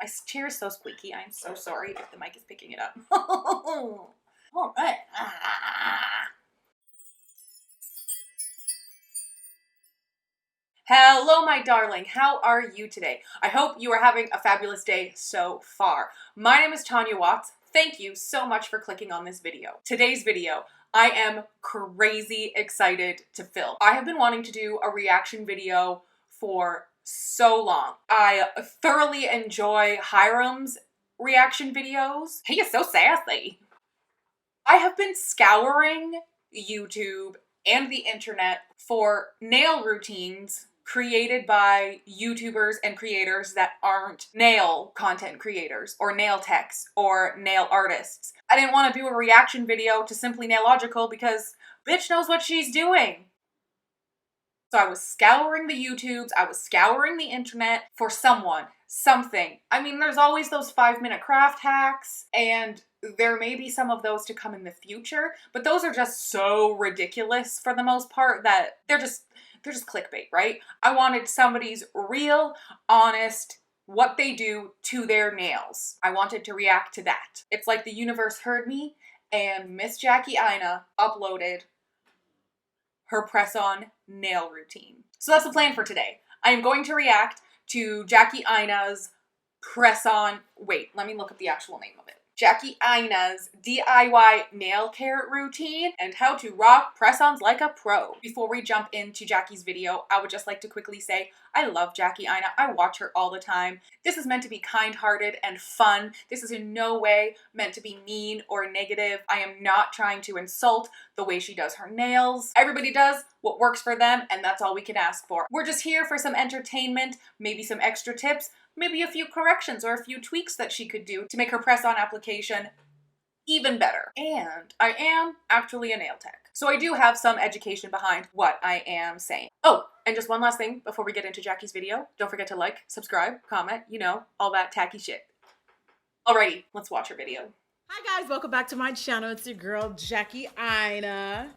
My chair is so squeaky. I'm so sorry if the mic is picking it up. All right. Hello, my darling. How are you today? I hope you are having a fabulous day so far. My name is Tanya Watts. Thank you so much for clicking on this video. Today's video, I am crazy excited to film. I have been wanting to do a reaction video for so long. I thoroughly enjoy Hiram's reaction videos. He is so sassy. I have been scouring YouTube and the internet for nail routines created by YouTubers and creators that aren't nail content creators or nail techs or nail artists. I didn't want to do a reaction video to Simply Nailogical because bitch knows what she's doing. So I was scouring the YouTubes, I was scouring the internet for someone, something. I mean, there's always those 5-minute craft hacks, and there may be some of those to come in the future, but those are just so ridiculous for the most part that they're just clickbait, right? I wanted somebody's real, honest, what they do to their nails. I wanted to react to that. It's like the universe heard me, and Miss Jackie Aina uploaded her press-on nail routine. So that's the plan for today. I am going to react to Jackie Aina's press-on, wait, let me look up the actual name of it. Jackie Aina's DIY nail care routine and how to rock press-ons like a pro. Before we jump into Jackie's video, I would just like to quickly say, I love Jackie Aina. I watch her all the time. This is meant to be kind-hearted and fun. This is in no way meant to be mean or negative. I am not trying to insult the way she does her nails. Everybody does what works for them, and that's all we can ask for. We're just here for some entertainment, maybe some extra tips, maybe a few corrections or a few tweaks that she could do to make her press-on application even better. And I am actually a nail tech, so I do have some education behind what I am saying. Oh, and just one last thing before we get into Jackie's video. Don't forget to like, subscribe, comment, you know, all that tacky shit. Alrighty, let's watch her video. Hi guys, welcome back to my channel. It's your girl Jackie Aina.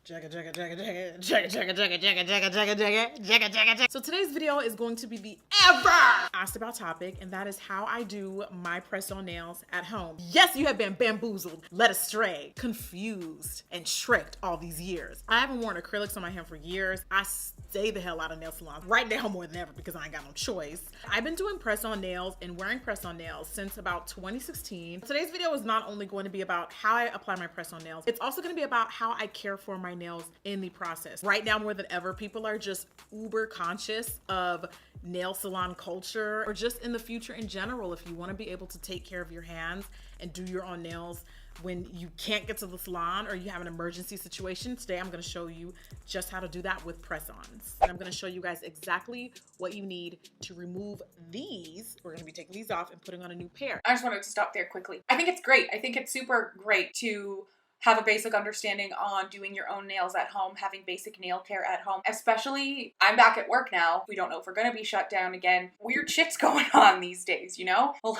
So today's video is going to be the ever asked about topic, and that is how I do my press-on nails at home. Yes, you have been bamboozled, led astray, confused, and tricked all these years. I haven't worn acrylics on my hand for years. I stay the hell out of nail salons right now more than ever because I ain't got no choice. I've been doing press-on nails and wearing press-on nails since about 2016. Today's video is not only going to be about how I apply my press-on nails, it's also going to be about how I care for my nails in the process. Right now more than ever, people are just uber conscious of nail salon culture, or just in the future in general. If you want to be able to take care of your hands and do your own nails when you can't get to the salon or you have an emergency situation, today I'm going to show you just how to do that with press-ons. And I'm going to show you guys exactly what you need to remove these. We're going to be taking these off and putting on a new pair. I just wanted to stop there quickly. I think it's great. I think it's super great to have a basic understanding on doing your own nails at home, having basic nail care at home. Especially, I'm back at work now. We don't know if we're going to be shut down again. Weird shit's going on these days, you know? Well,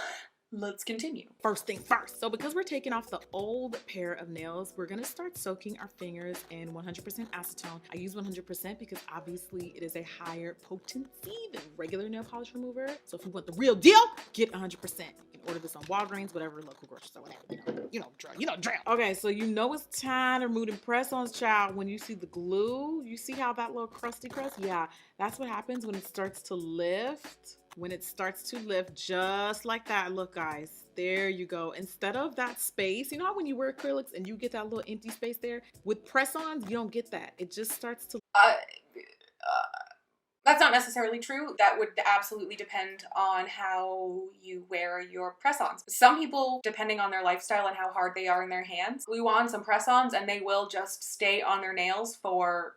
let's continue. First thing first. So because we're taking off the old pair of nails, we're gonna start soaking our fingers in 100% acetone. I use 100% because obviously it is a higher potency than regular nail polish remover. So if you want the real deal, get 100%. You can order this on Walgreens, whatever, local grocery store, whatever. You know, drill. Okay, so you know it's time to remove the press-ons, child. When you see the glue, you see how that little crusty crust? Yeah, that's what happens when it starts to lift. When it starts to lift just like that. Look guys, there you go. Instead of that space, you know how when you wear acrylics and you get that little empty space there? With press-ons, you don't get that. It just starts to... That's not necessarily true. That would absolutely depend on how you wear your press-ons. Some people, depending on their lifestyle and how hard they are in their hands, glue on some press-ons and they will just stay on their nails for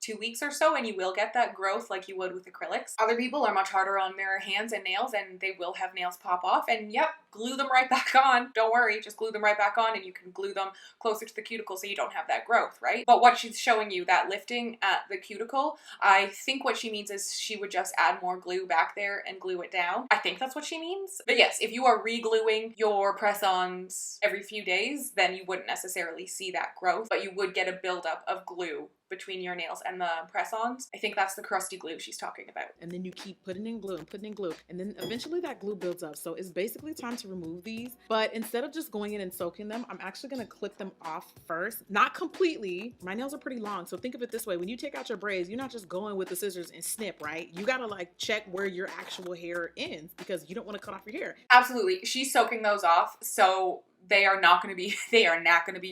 2 weeks or so, and you will get that growth like you would with acrylics. Other people are much harder on their hands and nails, and they will have nails pop off, and yep, glue them right back on. Don't worry, just glue them right back on, and you can glue them closer to the cuticle so you don't have that growth, right? But what she's showing you, that lifting at the cuticle, I think what she means is she would just add more glue back there and glue it down. I think that's what she means. But yes, if you are re-gluing your press-ons every few days, then you wouldn't necessarily see that growth, but you would get a buildup of glue between your nails and the press-ons. I think that's the crusty glue she's talking about. And then you keep putting in glue and putting in glue, and then eventually that glue builds up. So it's basically time to remove these. But instead of just going in and soaking them, I'm actually gonna clip them off first. Not completely. My nails are pretty long, so think of it this way. When you take out your braids, you're not just going with the scissors and snip, right? You gotta like check where your actual hair ends because you don't wanna cut off your hair. Absolutely. She's soaking those off, so they are not going to be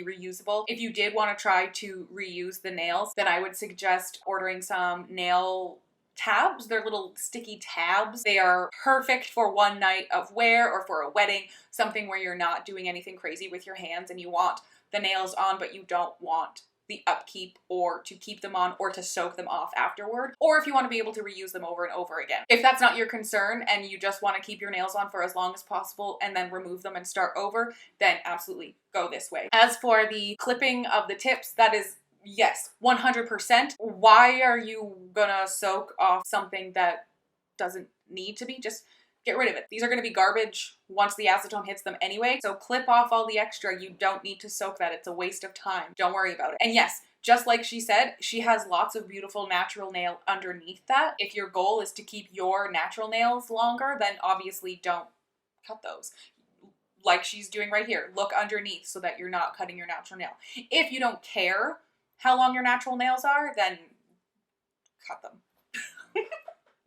reusable. If you did want to try to reuse the nails, then I would suggest ordering some nail tabs. They're little sticky tabs. They are perfect for one night of wear or for a wedding, something where you're not doing anything crazy with your hands and you want the nails on, but you don't want the upkeep or to keep them on or to soak them off afterward, or if you want to be able to reuse them over and over again. If that's not your concern and you just want to keep your nails on for as long as possible and then remove them and start over, then absolutely go this way. As for the clipping of the tips, that is, yes, 100%. Why are you gonna soak off something that doesn't need to be? Just get rid of it. These are going to be garbage once the acetone hits them anyway, so clip off all the extra. You don't need to soak that. It's a waste of time. Don't worry about it. And yes, just like she said, she has lots of beautiful natural nail underneath that. If your goal is to keep your natural nails longer, then obviously don't cut those. Like she's doing right here. Look underneath so that you're not cutting your natural nail. If you don't care how long your natural nails are, then cut them.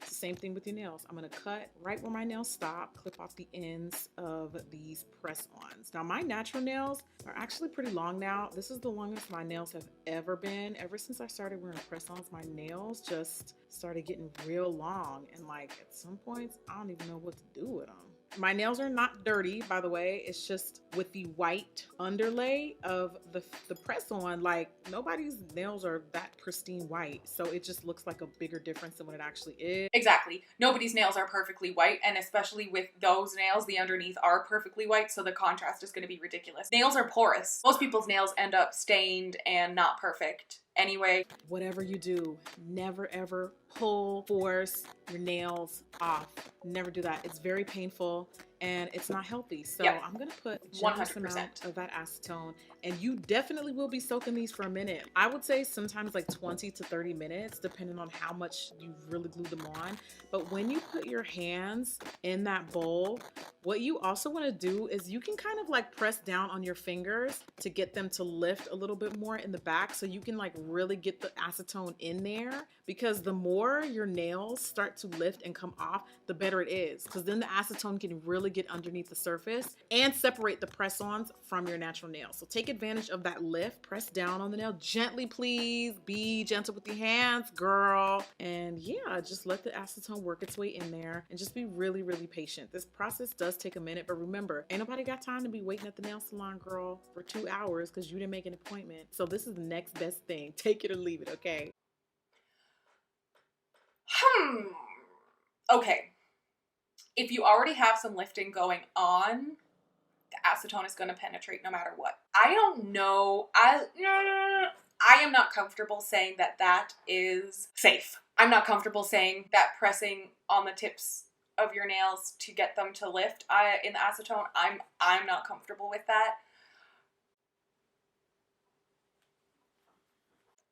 It's the same thing with your nails. I'm gonna cut right where my nails stop, clip off the ends of these press-ons. Now my natural nails are actually pretty long now. This is the longest my nails have ever been. Ever since I started wearing press-ons, my nails just started getting real long. And like at some points, I don't even know what to do with them. My nails are not dirty, by the way. It's just with the white underlay of the press-on, like nobody's nails are that pristine white. So it just looks like a bigger difference than what it actually is. Exactly. Nobody's nails are perfectly white, and especially with those nails, the underneath are perfectly white, so the contrast is going to be ridiculous. Nails are porous. Most people's nails end up stained and not perfect anyway. Whatever you do, never ever pull, force your nails off. Never do that. It's very painful and it's not healthy. So Yep. I'm gonna put a generous 100%. amount of that acetone, and you definitely will be soaking these for a minute. I would say sometimes like 20 to 30 minutes, depending on how much you really glue them on. But when you put your hands in that bowl, what you also want to do is you can kind of like press down on your fingers to get them to lift a little bit more in the back, so you can like really get the acetone in there, because the more your nails start to lift and come off, the better it is, because then the acetone can really get underneath the surface and separate the press-ons from your natural nails. So take advantage of that lift. Press down on the nail gently, please. Be gentle with your hands, girl. And yeah, just let the acetone work its way in there and just be really, really patient. This process does take a minute, but remember, ain't nobody got time to be waiting at the nail salon, girl, for 2 hours because you didn't make an appointment. So this is the next best thing. Take it or leave it, okay? Okay. If you already have some lifting going on, the acetone is going to penetrate no matter what. I don't know. I am not comfortable saying that that is safe. I'm not comfortable saying that pressing on the tips of your nails to get them to lift in the acetone, I'm not comfortable with that.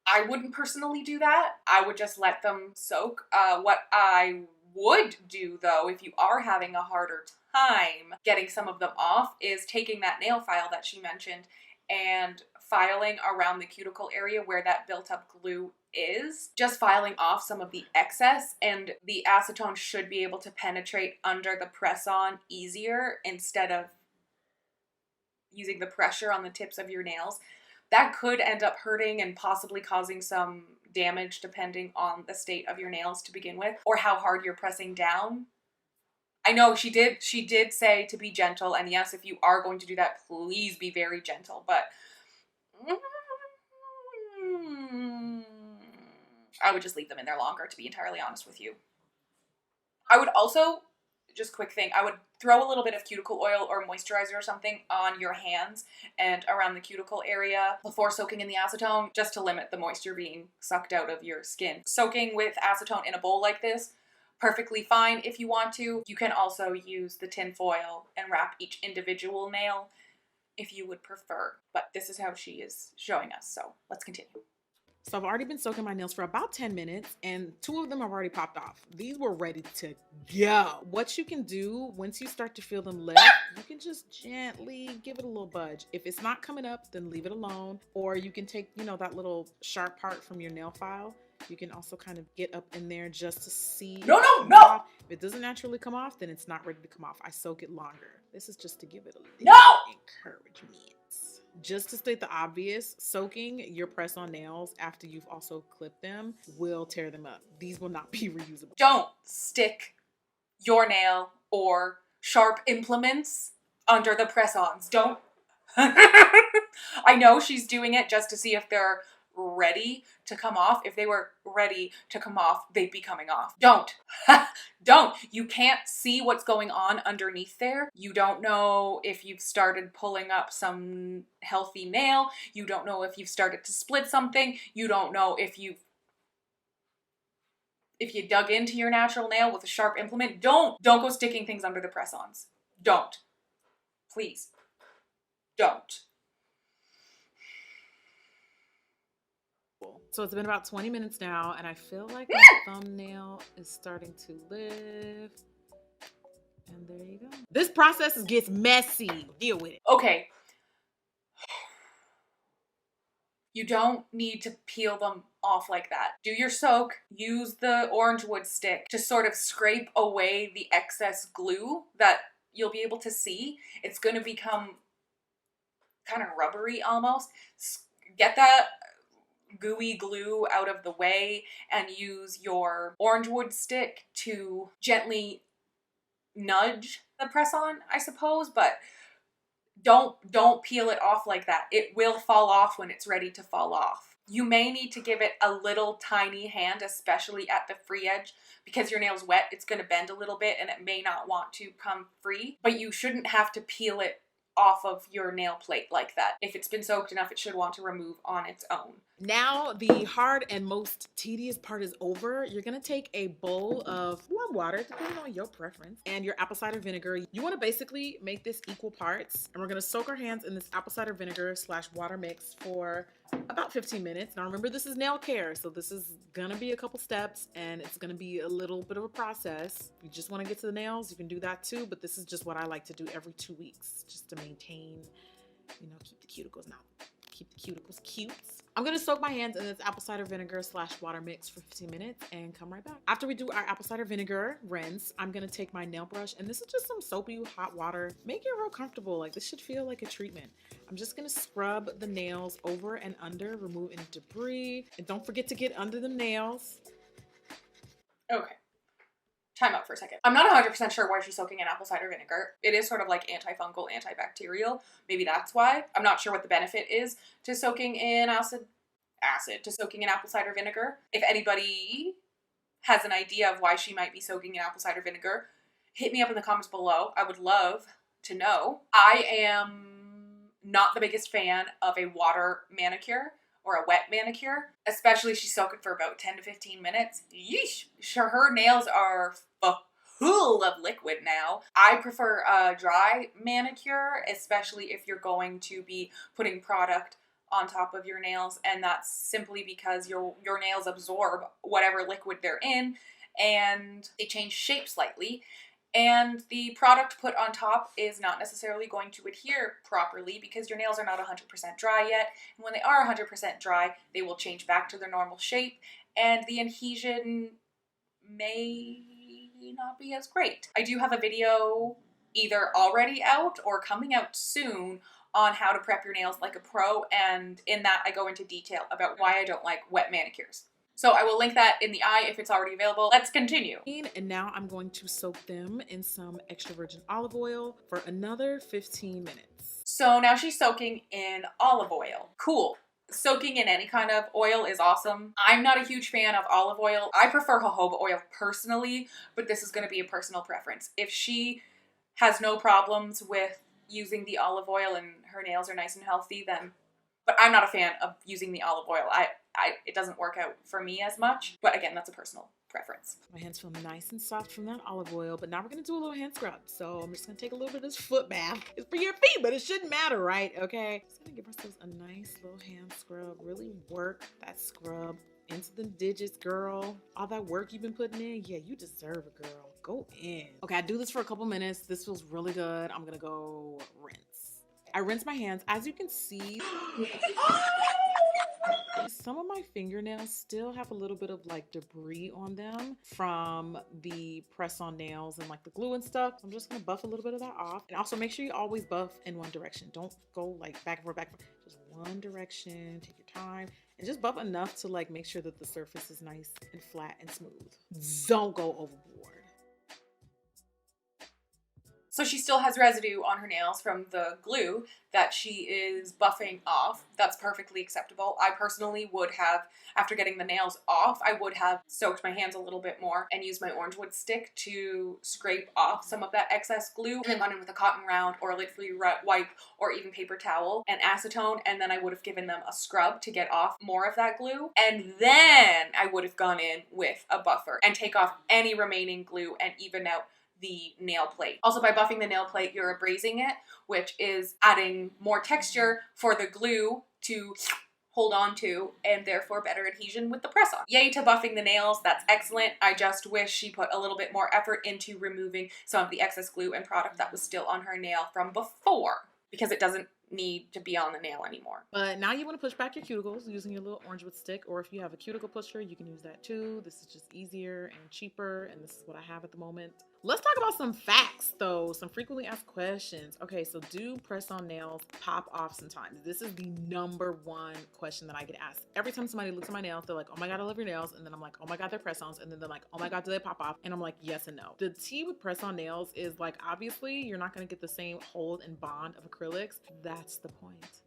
I wouldn't personally do that. I would just let them soak. What I would do though, if you are having a harder time getting some of them off, is taking that nail file that she mentioned and filing around the cuticle area where that built up glue is. Just filing off some of the excess, and the acetone should be able to penetrate under the press-on easier instead of using the pressure on the tips of your nails. That could end up hurting and possibly causing some damage depending on the state of your nails to begin with, or how hard you're pressing down. I know she did say to be gentle, and yes, if you are going to do that, please be very gentle, but I would just leave them in there longer, to be entirely honest with you. I would also, just quick thing, I would throw a little bit of cuticle oil or moisturizer or something on your hands and around the cuticle area before soaking in the acetone, just to limit the moisture being sucked out of your skin. Soaking with acetone in a bowl like this, perfectly fine if you want to. You can also use the tin foil and wrap each individual nail if you would prefer. But this is how she is showing us, so let's continue. So I've already been soaking my nails for about 10 minutes and 2 of them have already popped off. These were ready to go. What you can do once you start to feel them lift, you can just gently give it a little budge. If it's not coming up, then leave it alone. Or you can take, that little sharp part from your nail file. You can also kind of get up in there just to see. No. If it doesn't naturally come off, then it's not ready to come off. I soak it longer. This is just to give it a little encouragement. Just to state the obvious, soaking your press-on nails after you've also clipped them will tear them up. These will not be reusable. Don't stick your nail or sharp implements under the press-ons. Don't. I know she's doing it just to see if they're ready to come off. If they were ready to come off, they'd be coming off. Don't. Don't. You can't see what's going on underneath there. You don't know if you've started pulling up some healthy nail. You don't know if you've started to split something. You don't know if you dug into your natural nail with a sharp implement. Don't go sticking things under the press-ons. Don't. Please. Don't. So it's been about 20 minutes now, and I feel like my thumbnail is starting to lift. And there you go. This process gets messy. Deal with it. Okay. You don't need to peel them off like that. Do your soak. Use the orange wood stick to sort of scrape away the excess glue that you'll be able to see. It's going to become kind of rubbery almost. Get that gooey glue out of the way and use your orange wood stick to gently nudge the press on, I suppose, but don't peel it off like that. It will fall off when it's ready to fall off. You may need to give it a little tiny hand, especially at the free edge, because your nail's wet. It's going to bend a little bit and it may not want to come free, but you shouldn't have to peel it off of your nail plate like that. If it's been soaked enough, it should want to remove on its own. Now the hard and most tedious part is over. You're gonna take a bowl of warm water, depending on your preference, and your apple cider vinegar. You wanna basically make this equal parts, and we're gonna soak our hands in this apple cider vinegar / water mix for about 15 minutes. Now remember, this is nail care, so this is gonna be a couple steps and it's gonna be a little bit of a process. If you just wanna get to the nails, you can do that too, but this is just what I like to do every 2 weeks, just to maintain, keep the cuticles cute. I'm gonna soak my hands in this apple cider vinegar / water mix for 15 minutes and come right back. After we do our apple cider vinegar rinse, I'm gonna take my nail brush, and this is just some soapy hot water. Make it real comfortable. Like, this should feel like a treatment. I'm just gonna scrub the nails over and under, remove any debris, and don't forget to get under the nails. Okay. Time out for a second. I'm not 100% sure why she's soaking in apple cider vinegar. It is sort of like antifungal, antibacterial. Maybe that's why. I'm not sure what the benefit is to soaking in soaking in apple cider vinegar. If anybody has an idea of why she might be soaking in apple cider vinegar, hit me up in the comments below. I would love to know. I am not the biggest fan of a water manicure or a wet manicure, especially she's soaking for about 10 to 15 minutes. Yeesh. Sure, her nails are full of liquid now. I prefer a dry manicure, especially if you're going to be putting product on top of your nails, and that's simply because your nails absorb whatever liquid they're in and they change shape slightly. And the product put on top is not necessarily going to adhere properly because your nails are not 100% dry yet. And when they are 100% dry, they will change back to their normal shape, and the adhesion may not be as great. I do have a video either already out or coming out soon on how to prep your nails like a pro, and in that I go into detail about why I don't like wet manicures. So I will link that in the eye if it's already available. Let's continue. And now I'm going to soak them in some extra virgin olive oil for another 15 minutes. So now she's soaking in olive oil. Cool. Soaking in any kind of oil is awesome. I'm not a huge fan of olive oil. I prefer jojoba oil personally, but this is going to be a personal preference. If she has no problems with using the olive oil and her nails are nice and healthy, then, but I'm not a fan of using the olive oil. It doesn't work out for me as much, but again, that's a personal preference. My hands feel nice and soft from that olive oil, but now we're gonna do a little hand scrub. So I'm just gonna take a little bit of this foot bath. It's for your feet, but it shouldn't matter, right? Okay. Just gonna give ourselves a nice little hand scrub. Really work that scrub into the digits, girl. All that work you've been putting in, yeah, you deserve it, girl. Go in. Okay, I do this for a couple minutes. This feels really good. I'm gonna go rinse. I rinse my hands. As you can see, some of my fingernails still have a little bit of like debris on them from the press-on nails and like the glue and stuff. I'm just gonna buff a little bit of that off. And also make sure you always buff in one direction. Don't go like back and forth, back and forth. Just one direction, take your time. And just buff enough to like make sure that the surface is nice and flat and smooth. Don't go overboard. So she still has residue on her nails from the glue that she is buffing off. That's perfectly acceptable. I personally would have, after getting the nails off, I would have soaked my hands a little bit more and used my orange wood stick to scrape off some of that excess glue, and then gone in with a cotton round or a lid-free wipe or even paper towel and acetone, and then I would have given them a scrub to get off more of that glue, and then I would have gone in with a buffer and take off any remaining glue and even out the nail plate. Also, by buffing the nail plate, you're abrasing it, which is adding more texture for the glue to hold on to, and therefore better adhesion with the press on. Yay to buffing the nails, that's excellent. I just wish she put a little bit more effort into removing some of the excess glue and product that was still on her nail from before, because it doesn't need to be on the nail anymore. But now you want to push back your cuticles using your little orange wood stick, or if you have a cuticle pusher, you can use that too. This is just easier and cheaper, and this is what I have at the moment. Let's talk about some facts though, some frequently asked questions. Okay, so do press-on nails pop off sometimes? This is the #1 question that I get asked. Every time somebody looks at my nails, they're like, oh my God, I love your nails. And then I'm like, oh my God, they're press-ons. And then they're like, oh my God, do they pop off? And I'm like, yes and no. The tea with press-on nails is like, obviously you're not gonna get the same hold and bond of acrylics. That's the point.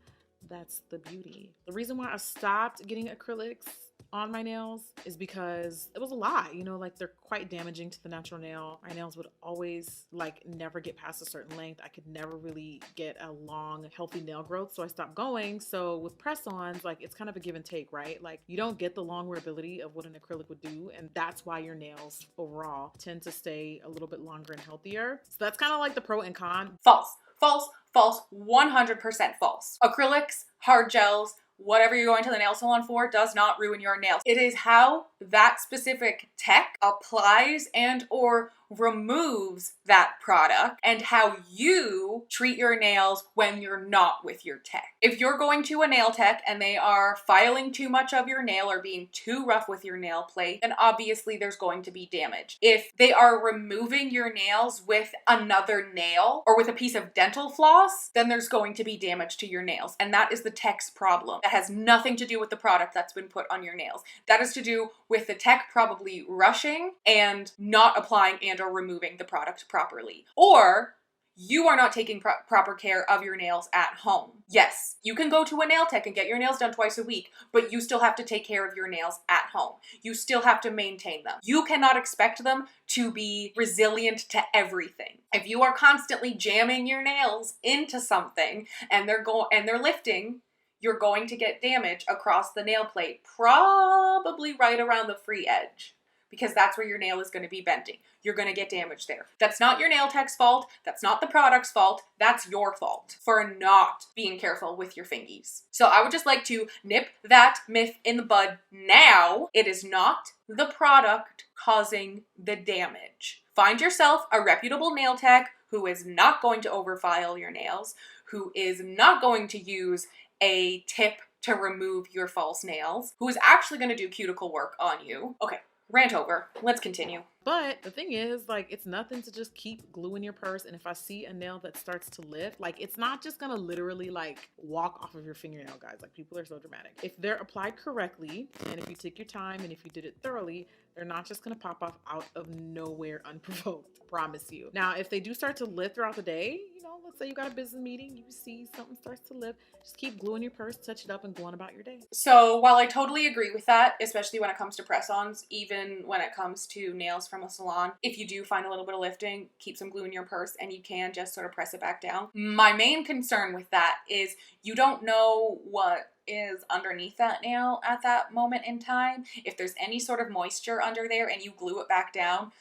That's the beauty. The reason why I stopped getting acrylics on my nails is because it was a lot, you know, like they're quite damaging to the natural nail. My nails would always like never get past a certain length. I could never really get a long, healthy nail growth, so I stopped going. So with press-ons, like it's kind of a give and take, right? Like you don't get the long wearability of what an acrylic would do, and that's why your nails overall tend to stay a little bit longer and healthier. So that's kind of like the pro and con. False, false, false, 100% false. Acrylics, hard gels, whatever you're going to the nail salon for does not ruin your nails. It is how that specific tech applies and or removes that product and how you treat your nails when you're not with your tech. If you're going to a nail tech and they are filing too much of your nail or being too rough with your nail plate, then obviously there's going to be damage. If they are removing your nails with another nail or with a piece of dental floss, then there's going to be damage to your nails. And that is the tech's problem. That has nothing to do with the product that's been put on your nails. That is to do with the tech probably rushing and not applying and or removing the product properly. Or you are not taking proper care of your nails at home. Yes, you can go to a nail tech and get your nails done twice a week, but you still have to take care of your nails at home. You still have to maintain them. You cannot expect them to be resilient to everything. If you are constantly jamming your nails into something and they're lifting, you're going to get damage across the nail plate, probably right around the free edge, because that's where your nail is going to be bending. You're going to get damage there. That's not your nail tech's fault. That's not the product's fault. That's your fault for not being careful with your fingies. So I would just like to nip that myth in the bud now. It is not the product causing the damage. Find yourself a reputable nail tech who is not going to overfile your nails, who is not going to use a tip to remove your false nails, who is actually going to do cuticle work on you. Okay. Rant over. Let's continue. But the thing is, like, it's nothing to just keep glue in your purse. And if I see a nail that starts to lift, like, it's not just gonna literally like walk off of your fingernail, guys. Like, people are so dramatic. If they're applied correctly, and if you take your time and if you did it thoroughly, they're not just gonna pop off out of nowhere unprovoked. Promise you. Now, if they do start to lift throughout the day, you know, let's say you got a business meeting, you see something starts to lift, just keep glue in your purse, touch it up, and go on about your day. So while I totally agree with that, especially when it comes to press-ons, even when it comes to nails from a salon. If you do find a little bit of lifting, keep some glue in your purse and you can just sort of press it back down. My main concern with that is you don't know what is underneath that nail at that moment in time. If there's any sort of moisture under there and you glue it back down,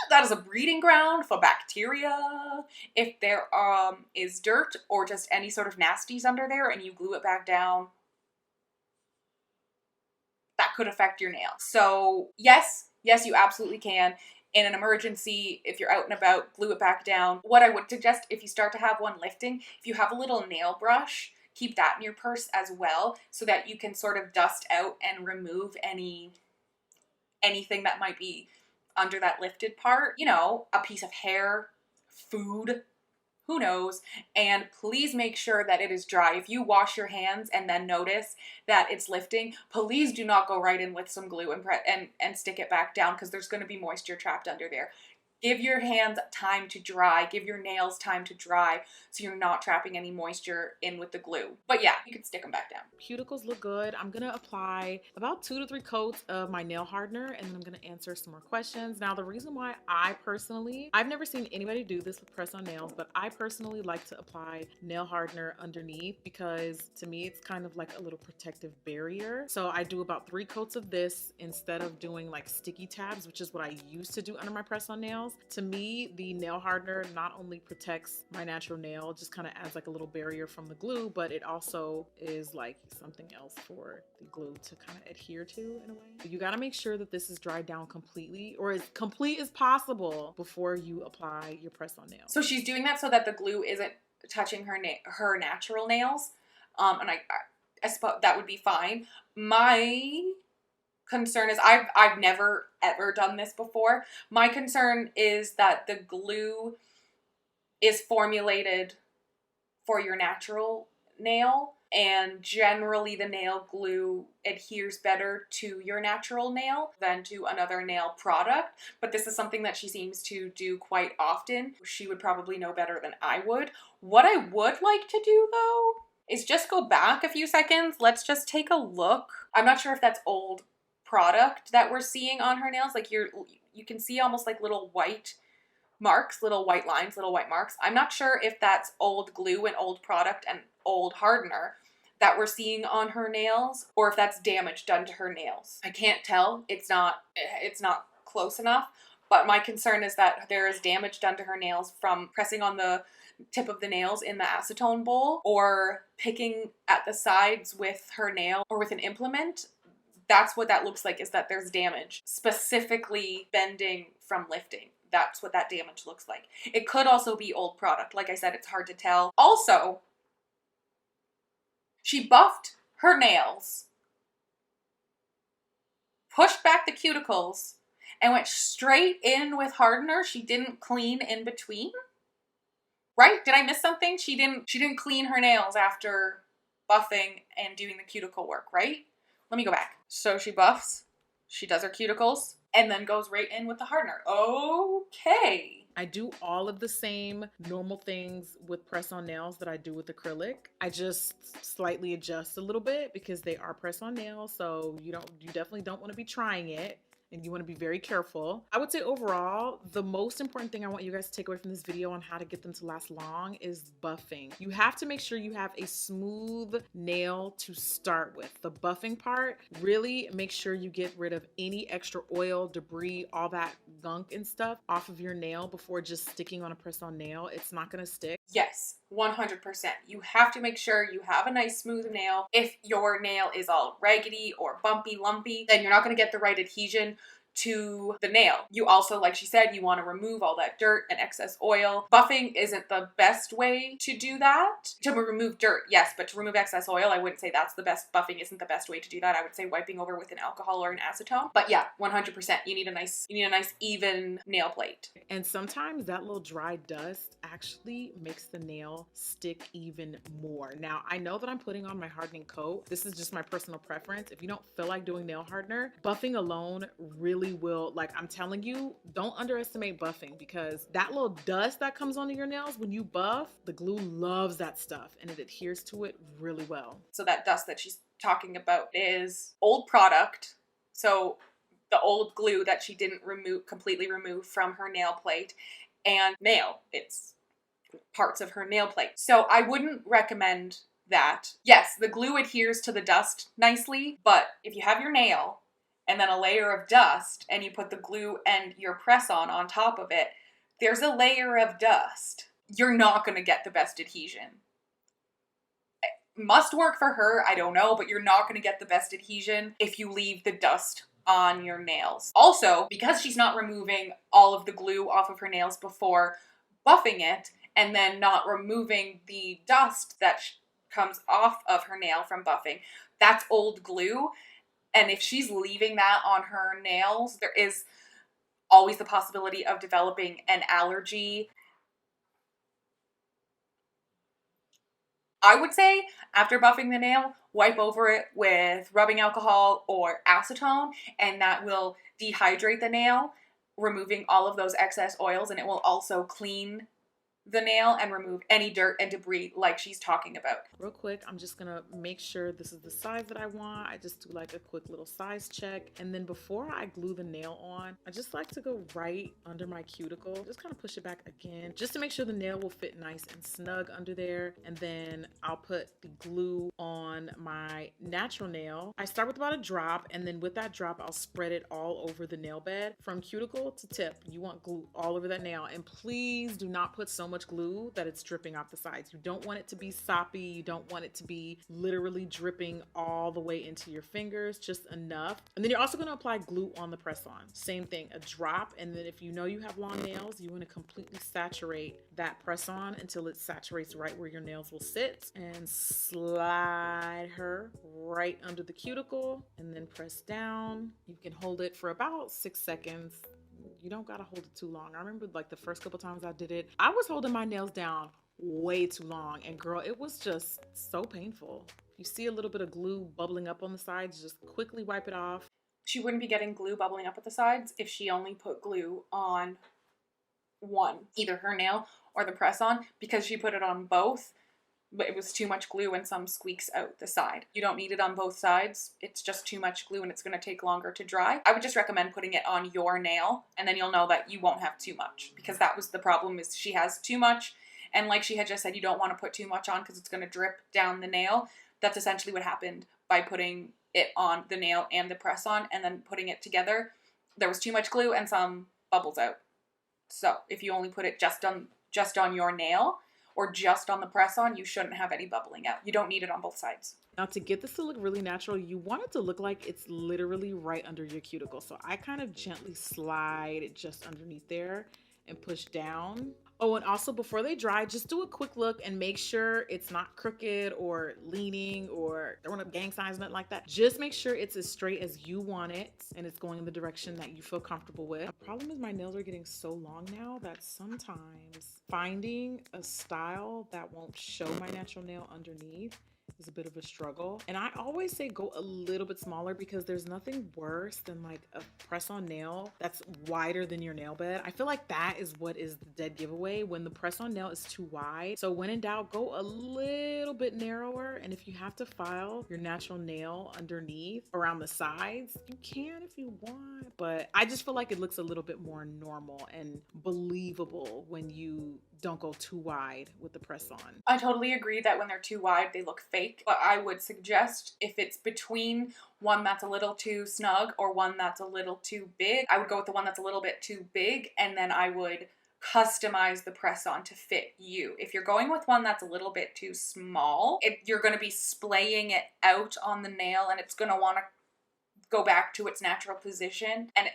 that is a breeding ground for bacteria. If there is dirt or just any sort of nasties under there and you glue it back down, that could affect your nail. So yes, you absolutely can. In an emergency, if you're out and about, glue it back down. What I would suggest, if you start to have one lifting, if you have a little nail brush, keep that in your purse as well, so that you can sort of dust out and remove anything that might be under that lifted part. You know, a piece of hair, food, who knows? And please make sure that it is dry. If you wash your hands and then notice that it's lifting, please do not go right in with some glue and stick it back down, because there's going to be moisture trapped under there. Give your hands time to dry. Give your nails time to dry so you're not trapping any moisture in with the glue. But yeah, you can stick them back down. Cuticles look good. I'm gonna apply about 2 to 3 coats of my nail hardener, and then I'm gonna answer some more questions. Now, the reason why I've never seen anybody do this with press-on nails, but I personally like to apply nail hardener underneath, because to me it's kind of like a little protective barrier. So I do about 3 coats of this instead of doing like sticky tabs, which is what I used to do under my press-on nails. To me, the nail hardener not only protects my natural nail, just kind of adds like a little barrier from the glue, but it also is like something else for the glue to kind of adhere to in a way. You got to make sure that this is dried down completely, or as complete as possible, before you apply your press-on nail. So she's doing that so that the glue isn't touching her natural nails, and I suppose that would be fine. My concern is I've never ever done this before. My concern is that the glue is formulated for your natural nail, and generally the nail glue adheres better to your natural nail than to another nail product. But this is something that she seems to do quite often. She would probably know better than I would. What I would like to do though is just go back a few seconds. Let's just take a look. I'm not sure if that's old product that we're seeing on her nails. Like you can see almost like little white marks, little white lines, little white marks. I'm not sure if that's old glue and old product and old hardener that we're seeing on her nails, or if that's damage done to her nails. I can't tell. It's not close enough, but my concern is that there is damage done to her nails from pressing on the tip of the nails in the acetone bowl, or picking at the sides with her nail or with an implement. That's what that looks like, is that there's damage, specifically bending from lifting. That's what that damage looks like. It could also be old product. Like I said, it's hard to tell. Also, she buffed her nails, pushed back the cuticles, and went straight in with hardener. She didn't clean in between. Right? Did I miss something? She didn't clean her nails after buffing and doing the cuticle work, right? Let me go back. So she buffs, she does her cuticles, and then goes right in with the hardener. Okay. I do all of the same normal things with press-on nails that I do with acrylic. I just slightly adjust a little bit because they are press-on nails, so you definitely don't want to be trying it, and you want to be very careful. I would say overall, the most important thing I want you guys to take away from this video on how to get them to last long is buffing. You have to make sure you have a smooth nail to start with. The buffing part, really make sure you get rid of any extra oil, debris, all that gunk and stuff off of your nail before just sticking on a press-on nail. It's not gonna stick. Yes, 100%. You have to make sure you have a nice smooth nail. If your nail is all raggedy or bumpy, lumpy, then you're not going to get the right adhesion to the nail. You also, like she said, you want to remove all that dirt and excess oil. Buffing isn't the best way to do that. To remove dirt, yes, but to remove excess oil, I wouldn't say that's the best. Buffing isn't the best way to do that. I would say wiping over with an alcohol or an acetone. But yeah, 100%. You need a nice even nail plate. And sometimes that little dry dust actually makes the nail stick even more. Now, I know that I'm putting on my hardening coat. This is just my personal preference. If you don't feel like doing nail hardener, buffing alone really will, like I'm telling you, don't underestimate buffing, because that little dust that comes onto your nails when you buff, the glue loves that stuff and it adheres to it really well. So that dust that she's talking about is old product. So the old glue that she didn't completely remove from her nail plate and nail. It's parts of her nail plate. So I wouldn't recommend that. Yes, the glue adheres to the dust nicely, but if you have your nail and then a layer of dust and you put the glue and your press-on top of it, there's a layer of dust. You're not going to get the best adhesion. It must work for her, I don't know, but you're not going to get the best adhesion if you leave the dust on your nails. Also, because she's not removing all of the glue off of her nails before buffing it, and then not removing the dust that comes off of her nail from buffing, that's old glue. And if she's leaving that on her nails, there is always the possibility of developing an allergy. I would say after buffing the nail, wipe over it with rubbing alcohol or acetone, and that will dehydrate the nail, removing all of those excess oils, and it will also clean the nail and remove any dirt and debris like she's talking about. Real quick, I'm just gonna make sure this is the size that I want. I just do like a quick little size check. And then before I glue the nail on, I just like to go right under my cuticle. Just kind of push it back again, just to make sure the nail will fit nice and snug under there. And then I'll put the glue on my natural nail. I start with about a drop, and then with that drop, I'll spread it all over the nail bed from cuticle to tip. You want glue all over that nail. And please do not put so much glue that it's dripping off the sides. You don't want it to be soppy. You don't want it to be literally dripping all the way into your fingers, just enough. And then you're also going to apply glue on the press on. Same thing, a drop. And then if you know you have long nails, you want to completely saturate that press on until it saturates right where your nails will sit, and slide her right under the cuticle and then press down. You can hold it for about 6 seconds. You don't gotta hold it too long. I remember like the first couple times I did it, I was holding my nails down way too long, and girl, it was just so painful. If you see a little bit of glue bubbling up on the sides, just quickly wipe it off. She wouldn't be getting glue bubbling up at the sides if she only put glue on one, either her nail or the press on, because she put it on both, but it was too much glue and some squeaks out the side. You don't need it on both sides. It's just too much glue and it's going to take longer to dry. I would just recommend putting it on your nail, and then you'll know that you won't have too much, because that was the problem, is she has too much. And like she had just said, you don't want to put too much on because it's going to drip down the nail. That's essentially what happened by putting it on the nail and the press on and then putting it together. There was too much glue and some bubbles out. So if you only put it just on your nail or just on the press on, you shouldn't have any bubbling out. You don't need it on both sides. Now, to get this to look really natural, you want it to look like it's literally right under your cuticle. So I kind of gently slide it just underneath there and push down. Oh, and also before they dry, just do a quick look and make sure it's not crooked or leaning or throwing up gang signs, nothing like that. Just make sure it's as straight as you want it and it's going in the direction that you feel comfortable with. The problem is my nails are getting so long now that sometimes finding a style that won't show my natural nail underneath is a bit of a struggle. And I always say go a little bit smaller, because there's nothing worse than like a press-on nail that's wider than your nail bed. I feel like that is what is the dead giveaway, when the press-on nail is too wide. So when in doubt, go a little bit narrower. And if you have to file your natural nail underneath around the sides, you can if you want. But I just feel like it looks a little bit more normal and believable when you don't go too wide with the press on. I totally agree that when they're too wide, they look fake. But I would suggest if it's between one that's a little too snug or one that's a little too big, I would go with the one that's a little bit too big, and then I would customize the press on to fit you. If you're going with one that's a little bit too small, you're going to be splaying it out on the nail, and it's going to want to go back to its natural position, and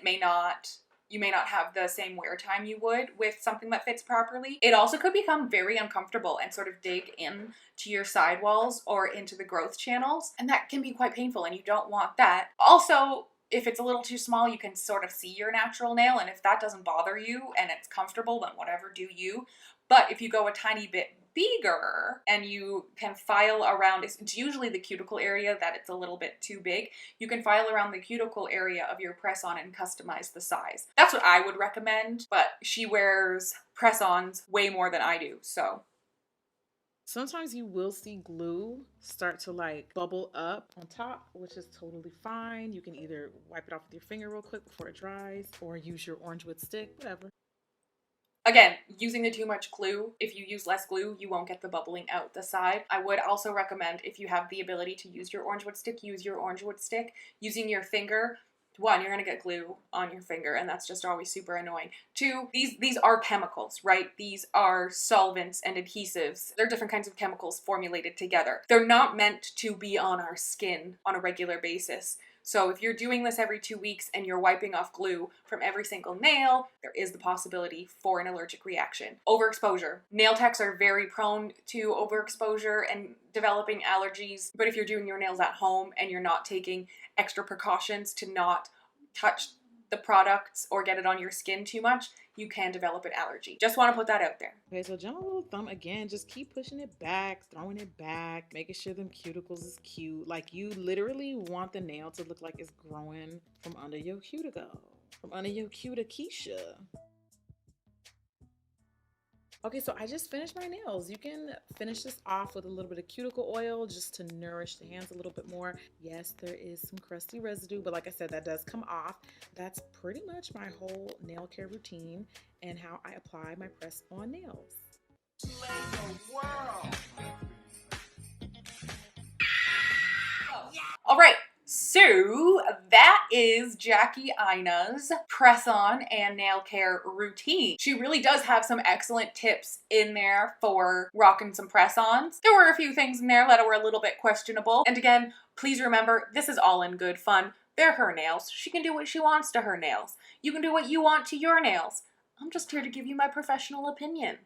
you may not have the same wear time you would with something that fits properly. It also could become very uncomfortable and sort of dig in to your sidewalls or into the growth channels, and that can be quite painful, and you don't want that. Also, if it's a little too small, you can sort of see your natural nail, and if that doesn't bother you and it's comfortable, then whatever, do you. But if you go a tiny bit bigger and you can file around, it's usually the cuticle area that it's a little bit too big. You can file around the cuticle area of your press-on and customize the size. That's what I would recommend, but she wears press-ons way more than I do, so Sometimes you will see glue start to like bubble up on top, which is totally fine. You can either wipe it off with your finger real quick before it dries or use your orange wood stick, whatever. Again, using the too much glue, if you use less glue, you won't get the bubbling out the side. I would also recommend, if you have the ability to use your orange wood stick, use your orange wood stick. Using your finger, one, you're gonna get glue on your finger, and that's just always super annoying. Two, these are chemicals, right? These are solvents and adhesives. They're different kinds of chemicals formulated together. They're not meant to be on our skin on a regular basis. So if you're doing this every 2 weeks and you're wiping off glue from every single nail, there is the possibility for an allergic reaction. Overexposure. Nail techs are very prone to overexposure and developing allergies, but if you're doing your nails at home and you're not taking extra precautions to not touch the products or get it on your skin too much, you can develop an allergy. Just want to put that out there. Okay, so gentle little thumb again, just keep pushing it back, throwing it back, making sure them cuticles is cute. Like you literally want the nail to look like it's growing from under your cuticle, from under your cuticle. Okay, so I just finished my nails. You can finish this off with a little bit of cuticle oil just to nourish the hands a little bit more. Yes, there is some crusty residue, but like I said, that does come off. That's pretty much my whole nail care routine and how I apply my press-on nails. All right. So that is Jackie AINA'S press-on and nail care routine. She really does have some excellent tips in there for rocking some press-ons. There were a few things in there that were a little bit questionable. And again, please remember, this is all in good fun. They're her nails. She can do what she wants to her nails. You can do what you want to your nails. I'm just here to give you my professional opinion.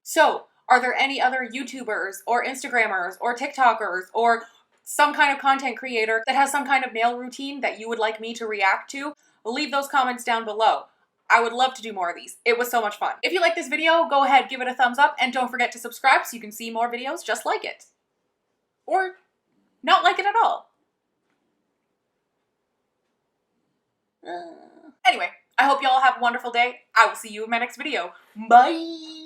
So, are there any other YouTubers or Instagrammers or TikTokers or some kind of content creator that has some kind of nail routine that you would like me to react to? Leave those comments down below. I would love to do more of these. It was so much fun. If you like this video, go ahead, give it a thumbs up, and don't forget to subscribe so you can see more videos just like it. Or not like it at all. Anyway, I hope you all have a wonderful day. I will see you in my next video. Bye!